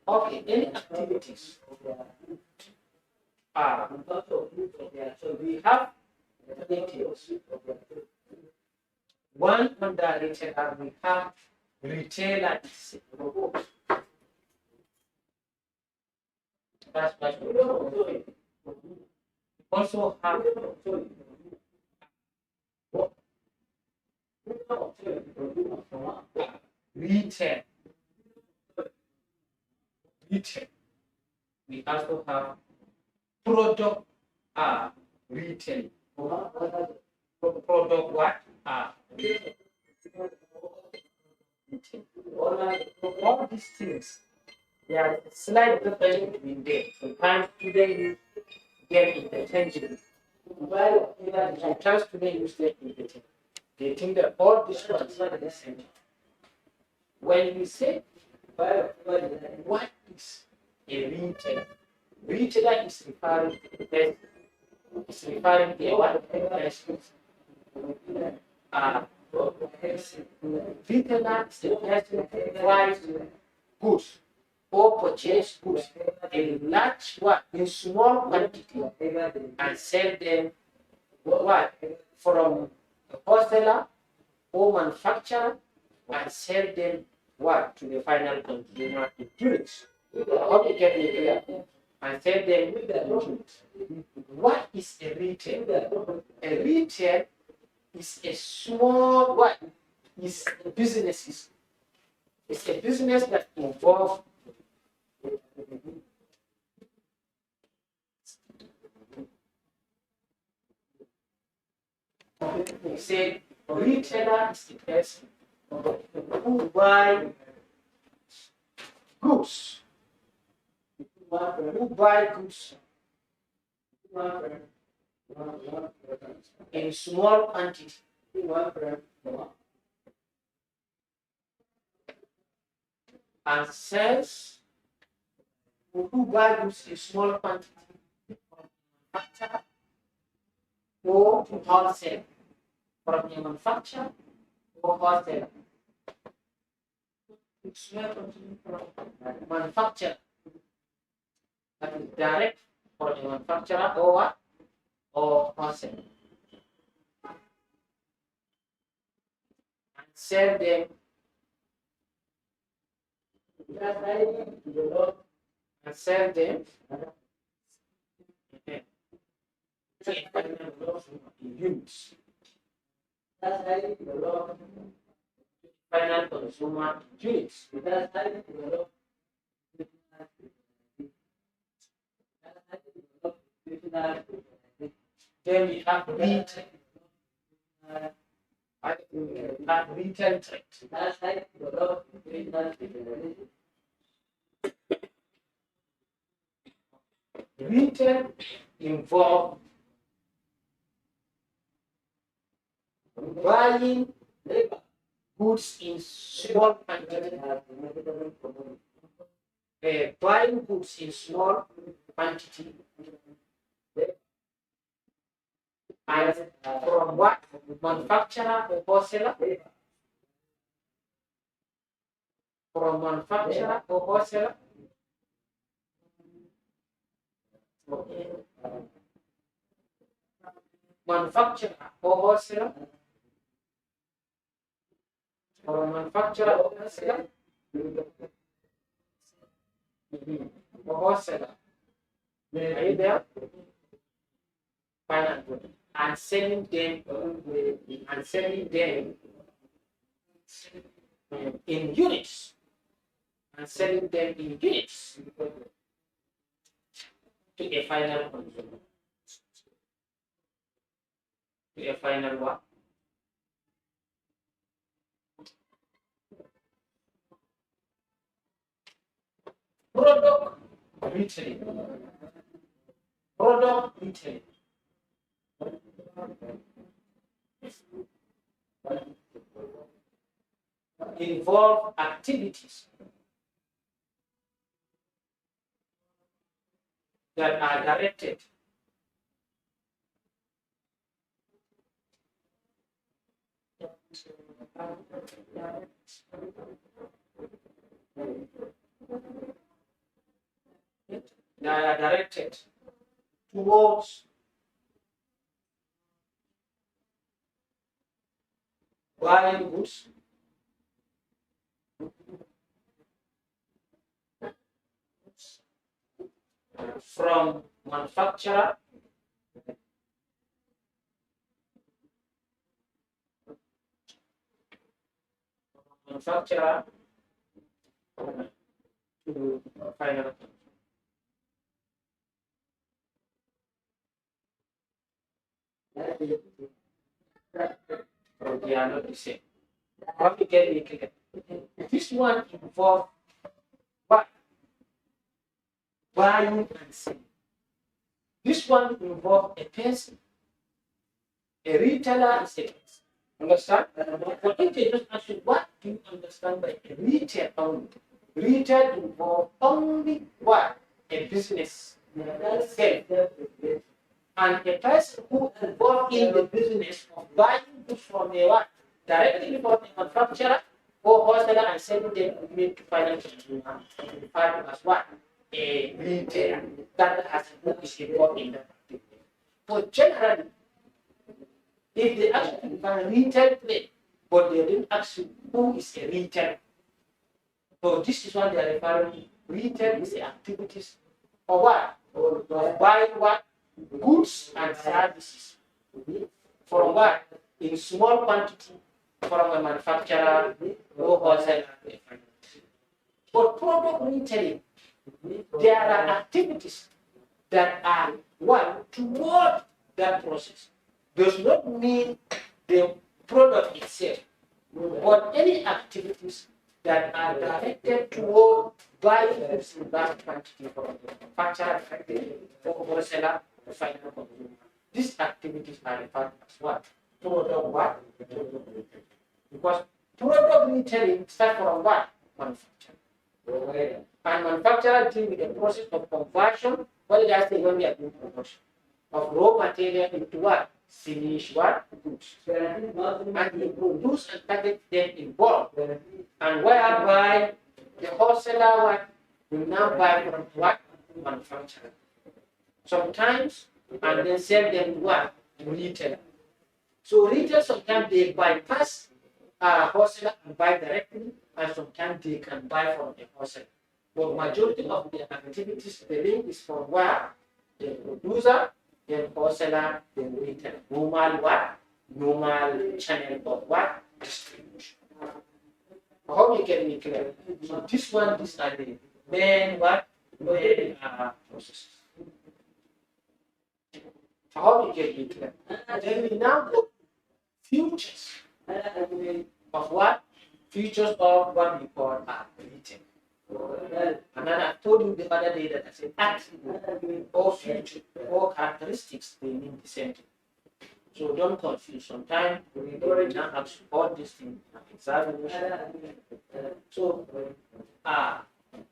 Okay, any activities. So we have details. One under retailer, we have retailer. That's what we also have retail. We also have product retail. Product what? All these things, there are slight difference between them. Sometimes today you get interchangeable. Sometimes today you get interchangeable. They think that all these ones are the same. When we say what is a retailer? Retailer is referring to the what? Retailer is the person who buys goods or purchase goods in large what? In small quantity and sell them what? From a wholesaler or manufacturer and sell them what? To the final consumer in units. How to get it clear? And sell them in units. What is a retail? A retail is a small what? Is a business. It's a business that involves we say retailer is the person who buy goods. Who buy goods in small quantity and sells. Who buy goods in small quantity or wholesale from a manufacturer or wholesaler. Manufacturer, that is direct for a manufacturer or what? Or wholesale. And sell them in units. Final consumer units. Then we have retail. Retail trade. Retail involves buying goods in small quantity. Buying goods in small quantity. And from what? Manufacturer or wholesaler? From manufacturer or wholesaler? Manufacturer or wholesaler? From manufacturer or wholesaler? Or wholesaler? Are you there? Final. And selling them in units to a final consumer. To a final what? Product retailing. Involve activities that are directed They are directed towards buying goods from manufacturer to final. So they are not the same. What we get is clear. This one involves what? Buying and selling. This one involves a person. A retailer is a person. Understand? But if they just ask you, what do you understand by a retail only? Retail involves only what? A business. And a person who is involved in the business of buying goods from a what? Directly from a manufacturer or wholesaler and selling them to final consumer, referred to as what? A retailer that has is involved in that activity. But generally, if they actually define retail trade, but they didn't ask you who is a retailer. So this is what they are referring to. Retail is the activities of what? Or buying what? Goods and services. From what? In small quantity from a manufacturer or wholesaler. But product retailing, there are activities that are what? Toward that process. Does not mean the product itself, but any activities that are directed toward buying goods in large quantity from the manufacturer or wholesaler to final consumer. These activities are referred as what? Product what? Because product retailing starts from what? Manufacturer. And manufacturer deal with the process of conversion. What did I say when we are doing production? Of raw material into what? Finish what? Goods. And you produce and package them in bulk. And whereby the wholesaler what will now buy from what? Manufacturer. Sometimes and then sell them to what? To retailer. So retail sometimes they bypass wholesaler and buy directly, and sometimes they can buy from a wholesaler. But majority of the activities, the link is from where? The producer, then wholesaler, then retailer. Normal what? Normal channel of what? Distribution. I hope you get me clear. So this one, these are the main what? Main processes. I hope you get me clear. Then we now go futures of what? Futures of what we call retail. And then I told you the other day that I said attribute or future or characteristics, they mean the same thing. So don't confuse. Sometimes we don't have all these things examination. So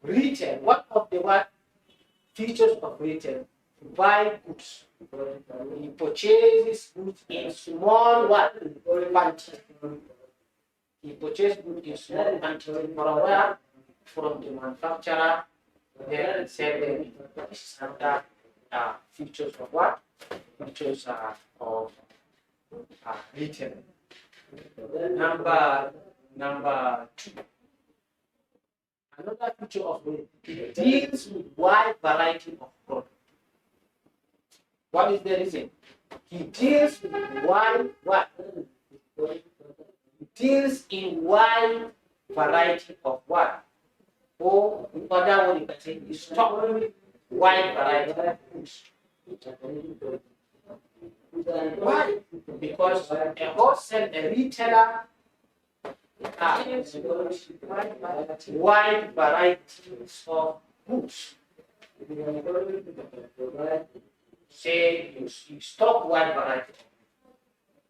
retail, what of the what features of retail? Buy goods. He purchases goods in small what quantity. He purchases goods in small quantity from where? From the manufacturer, then sell them under features of what? Features of retail. Number two. Another feature of retail, it deals with wide variety of products. What is the reason? He deals with wide what? He deals in wide variety of what? Or in other words, you can say is stock wide variety of goods. Why? Because a wholesale, a retailer has wide varieties of goods. Say you stock wide variety.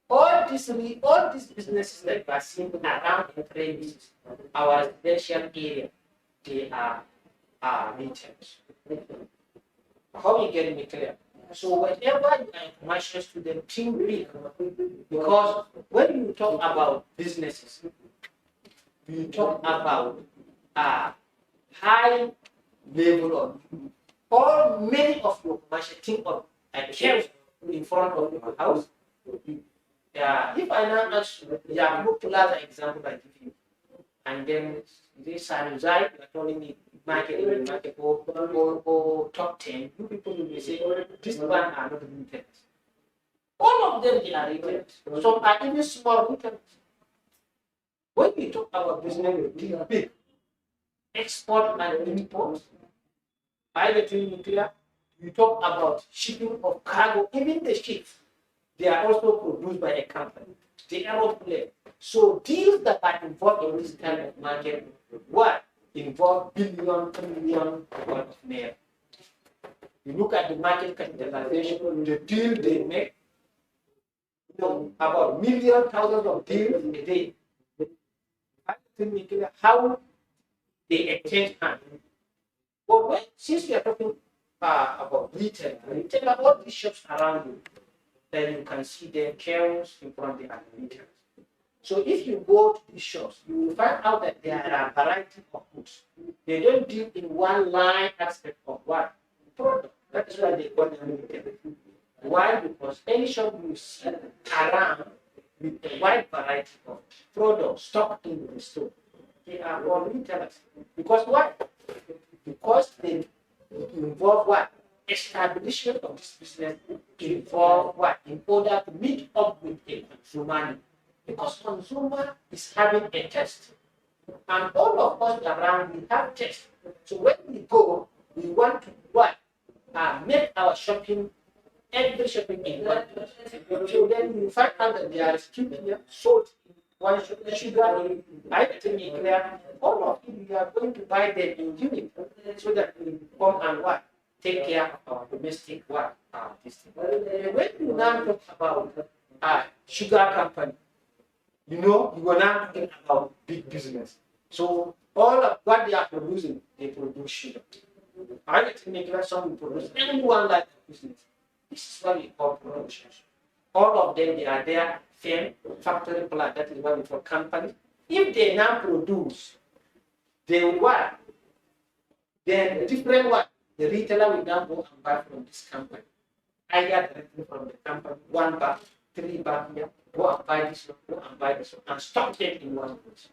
All these businesses that we are seeing around the premises, our residential area, they are retailers. How you getting me clear? So whenever you are a commercial student, think big, because when you talk about businesses, you talk about high level of, or many of your commercial think of a shelf in front of your house. If I now ask you, book plaza example I give you, and then this result, you are telling me market or top 10, you people will be saying, this one are not retailers. All of them they are retailers. Some are even small retailers. When we talk about business, big export and import, piloting nuclear, we talk about shipping of cargo, even the ships, they are also produced by a company, the aeroplane. So deals that are involved in this kind of market, what involve billion, trillion of naira. You look at the market capitalization, the deal they make, about million, thousands of deals a day. How they exchange hands. But since we are talking about retail, all these shops around you, then you can see their chaos in front of the retailers. So if you go to these shops, you will find out that there are a variety of goods. They don't deal in one line aspect of what? Product. That is why they call them retail. Why? Because any shop you see around with a wide variety of products stocked in the store, they are all retailers. Because why? Because they involve what? Establishment of this business involve what? In order to meet up with a consumer. Because consumer is having a test. And all of us around, we have tests. So when we go, we want to what? Make our shopping, every shopping in one place. So then you find out that there is here, salt, one sugar, clear. All of it, we are going to buy them in unit so that we come and what? Take care of our domestic what? This thing. When you now talk about sugar company, you are now talking about big business. So all of what they are producing, they produce sugar. I think some produce anyone like business. This is what we call production. All of them, they are there, firm, factory plant, that is what we call company. If they now produce, they will what? Then different what? The retailer will now go and buy from this company. I get directly from the company, 1 bag, 3 bag here, go and buy this one, go and buy this one, and stock it in one place.